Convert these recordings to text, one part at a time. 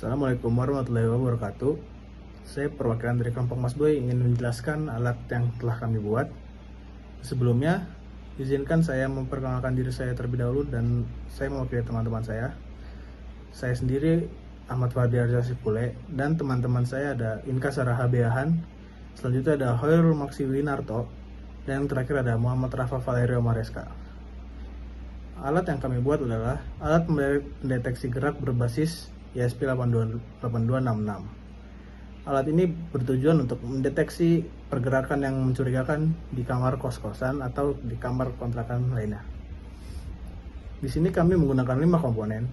Assalamualaikum warahmatullahi wabarakatuh. Saya perwakilan dari kelompok Mas Boy ingin menjelaskan alat yang telah kami buat. Sebelumnya, izinkan saya memperkenalkan diri saya terlebih dahulu dan saya mewakili teman-teman saya. Saya sendiri Ahmad Fardi Arzasipule dan teman-teman saya ada Inka Saraha Beahan, selanjutnya ada Hoirul Maksi Winarto, dan yang terakhir ada Muhammad Rafa Valerio Mareska. Alat yang kami buat adalah alat pendeteksi gerak berbasis ESP8266. Alat ini bertujuan untuk mendeteksi pergerakan yang mencurigakan di kamar kos-kosan atau di kamar kontrakan lainnya. Di sini kami menggunakan 5 komponen.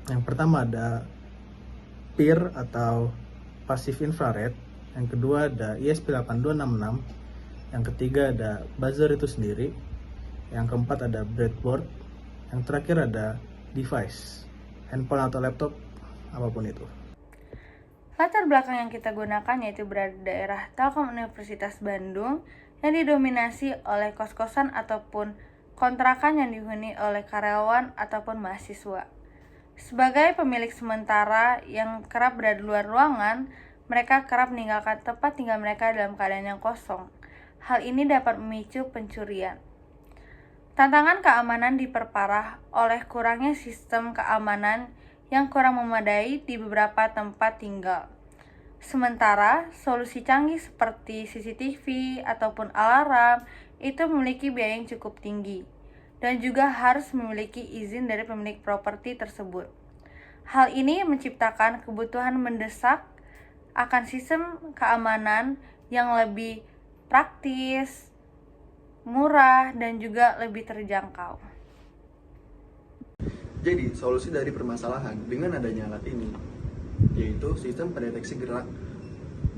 Yang pertama ada PIR atau Passive Infrared, yang kedua ada ESP8266, yang ketiga ada buzzer itu sendiri, yang keempat ada breadboard, yang terakhir ada device, handphone atau laptop, apapun itu. Latar belakang yang kita gunakan yaitu berada di daerah Telkom Universitas Bandung yang didominasi oleh kos-kosan ataupun kontrakan yang dihuni oleh karyawan ataupun mahasiswa. Sebagai pemilik sementara yang kerap berada di luar ruangan, mereka kerap meninggalkan tempat tinggal mereka dalam keadaan yang kosong. Hal ini dapat memicu pencurian. Tantangan keamanan diperparah oleh kurangnya sistem keamanan yang kurang memadai di beberapa tempat tinggal. Sementara, solusi canggih seperti CCTV ataupun alarm itu memiliki biaya yang cukup tinggi dan juga harus memiliki izin dari pemilik properti tersebut. Hal ini menciptakan kebutuhan mendesak akan sistem keamanan yang lebih praktis, murah, dan juga lebih terjangkau. Jadi, solusi dari permasalahan dengan adanya alat ini yaitu sistem pendeteksi gerak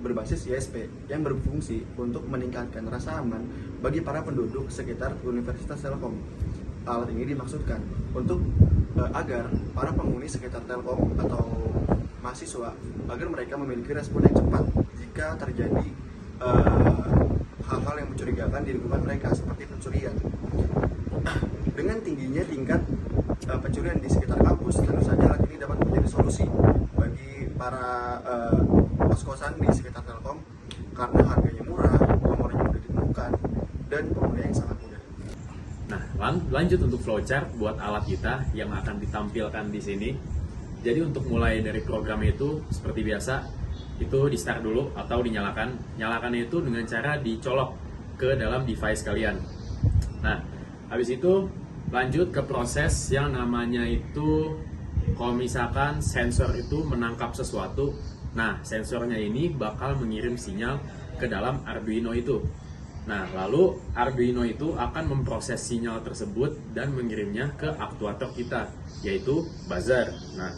berbasis ISP yang berfungsi untuk meningkatkan rasa aman bagi para penduduk sekitar Universitas Telkom. Alat ini dimaksudkan untuk agar para penghuni sekitar Telkom atau mahasiswa agar mereka memiliki respon yang cepat jika terjadi hal-hal yang mencurigakan di lingkungan mereka seperti pencurian. Dengan tingginya tingkat pencurian di sekitar kampus, tentu saja alat ini dapat menjadi solusi bagi para kos-kosan di sekitar Telkom karena harganya murah, nomornya mudah ditemukan, dan penggunaan yang sangat mudah. Nah, lanjut untuk flowchart buat alat kita yang akan ditampilkan di sini. Jadi untuk mulai dari program itu seperti biasa, itu di start dulu atau dinyalakan. Nyalakannya itu dengan cara dicolok ke dalam device kalian. Nah, habis itu lanjut ke proses yang namanya itu, kalau misalkan sensor itu menangkap sesuatu, nah sensornya ini bakal mengirim sinyal ke dalam Arduino itu. Nah, lalu Arduino itu akan memproses sinyal tersebut dan mengirimnya ke aktuator kita, yaitu buzzer. Nah,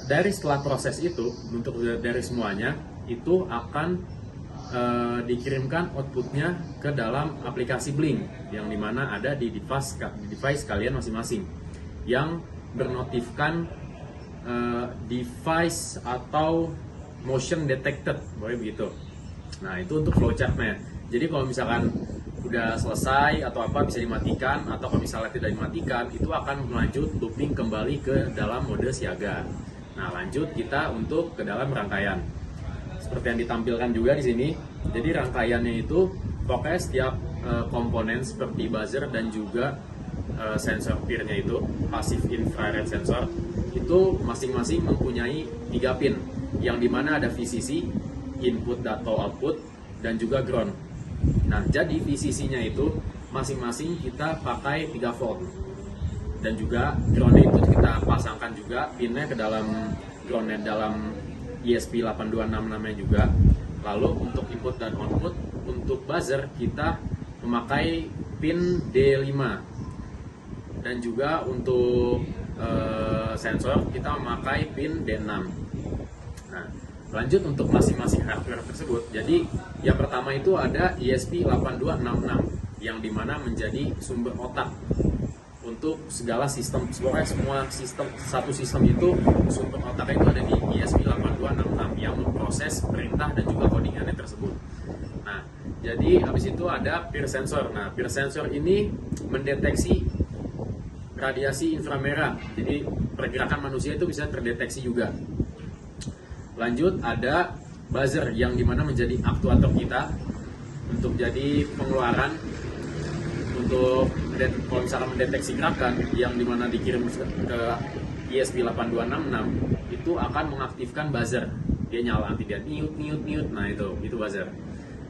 dari setelah proses itu, untuk dari semuanya, itu akan dikirimkan outputnya ke dalam aplikasi Blink, yang dimana ada di device kalian masing-masing, yang bernotifkan device atau motion detected, boleh begitu. Nah, itu untuk flowchartnya. Jadi kalau misalkan udah selesai atau apa bisa dimatikan, atau kalau misalnya tidak dimatikan, itu akan melanjut looping kembali ke dalam mode siaga. Nah, lanjut kita untuk ke dalam rangkaian. Seperti yang ditampilkan juga di sini. Jadi rangkaiannya itu pokoknya setiap komponen seperti buzzer dan juga sensor PIR-nya itu, passive infrared sensor, itu masing-masing mempunyai 3 pin, yang dimana ada VCC, input atau output, dan juga ground. Nah, jadi VCC-nya itu masing-masing kita pakai 3 volt, dan juga ground itu kita pasangkan juga pinnya ke dalam groundnya dalam ESP8266 namanya juga. Lalu untuk input dan output, untuk buzzer kita memakai pin D5, dan juga untuk sensor kita memakai pin D6. Nah, lanjut untuk masing-masing hardware tersebut. Jadi yang pertama itu ada ESP8266 yang dimana menjadi sumber otak untuk segala sistem, pokoknya semua sistem, satu sistem itu sumber otaknya itu ada di ESP8266 yang memproses perintah dan juga codingannya tersebut. Nah, jadi habis itu ada PIR sensor. Nah, PIR sensor ini mendeteksi radiasi inframerah, jadi pergerakan manusia itu bisa terdeteksi juga. Lanjut ada buzzer yang dimana menjadi aktuator kita untuk jadi pengeluaran untuk kalau misalkan mendeteksi gerakan yang dimana dikirim ke ESP8266 itu akan mengaktifkan buzzer, dia nyala, nanti dia niut. Nah itu buzzer.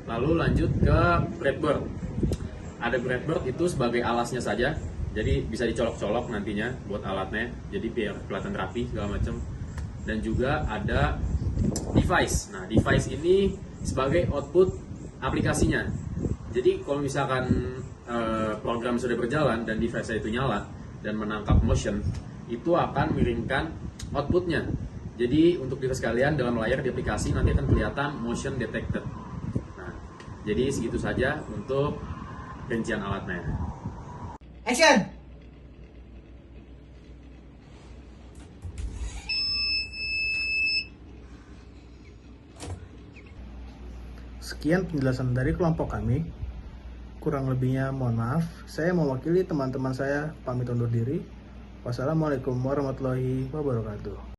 Lalu lanjut ke breadboard. Ada breadboard itu sebagai alasnya saja, jadi bisa dicolok-colok nantinya buat alatnya, jadi biar kelihatan rapi segala macam. Dan juga ada device. Nah device ini sebagai output aplikasinya. Jadi kalau misalkan program sudah berjalan dan device itu nyala dan menangkap motion, itu akan mengirimkan outputnya. Jadi untuk device kalian dalam layar di aplikasi nanti akan kelihatan motion detected. Nah, jadi segitu saja untuk rincian alatnya. Action! Sekian penjelasan dari kelompok kami. Kurang lebihnya mohon maaf. Saya mewakili teman-teman saya pamit undur diri. Wassalamualaikum warahmatullahi wabarakatuh.